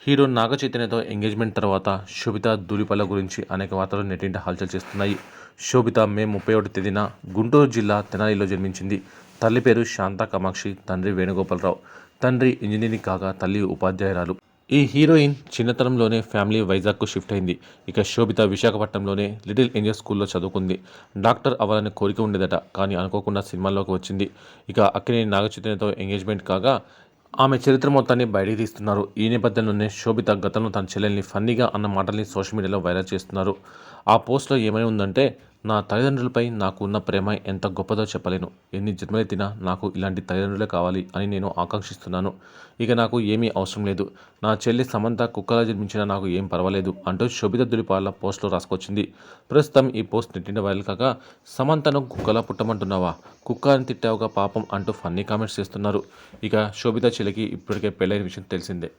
Hero నాగ చైతన్యతో engagement తర్వాత శోభిత ధూళిపల గురించి అనేక వార్తలు నెట్టింట హల్చల్ చేస్తున్నాయి. శోభిత మే 31 తేదీన గుంటూరు జిల్లా తెనాలిలో జన్మించింది. తల్లి పేరు శాంతా కామాక్షి, తండ్రి వేణుగోపాలరావు. తండ్రి ఇంజనీరింగ్ కాగా తల్లి ఉపాధ్యాయురాలు. ఈ హీరోయిన్ చిన్నతనంలోనే ఫ్యామిలీ వైజాగ్కు షిఫ్ట్ అయింది. ఇక శోభిత విశాఖపట్నంలోనే లిటిల్ ఏంజల్ స్కూల్లో చదువుకుంది. డాక్టర్ అవ్వాలనే కోరిక ఉండేదట, కానీ అనుకోకుండా సినిమాల్లోకి వచ్చింది. ఇక అక్కినేని నాగ చైతన్యతో ఎంగేజ్మెంట్ కాగా ఆమె చరిత్ర మొత్తాన్ని బయటికి తీస్తున్నారు. ఈ నేపథ్యంలోనే శోభిత గతంలో తన చెల్లెల్ని ఫన్నీగా అన్న మాటల్ని సోషల్ మీడియాలో వైరల్ చేస్తున్నారు. ఆ పోస్ట్లో ఏమని ఉందంటే, నా తల్లిదండ్రులపై నాకు ఉన్న ప్రేమ ఎంత గొప్పదో చెప్పలేను. ఎన్ని జన్మలెత్తినా నాకు ఇలాంటి తల్లిదండ్రులే కావాలి అని నేను ఆకాంక్షిస్తున్నాను. ఇక నాకు ఏమీ అవసరం లేదు. నా చెల్లి సమంత కుక్కలా జన్మించినా నాకు ఏం పర్వాలేదు అంటూ శోభిత ధూళిపాల పోస్ట్లో రాసుకొచ్చింది. ప్రస్తుతం ఈ పోస్ట్ నెట్టింట వైరల్ కాగా, సమంతను కుక్కలా పుట్టమంటున్నావా, కుక్క అని తిట్టావుగా పాపం అంటూ ఫన్నీ కామెంట్స్ చేస్తున్నారు. ఇక శోభిత చెల్లికి ఇప్పటికే పెళ్ళైన విషయం తెలిసిందే.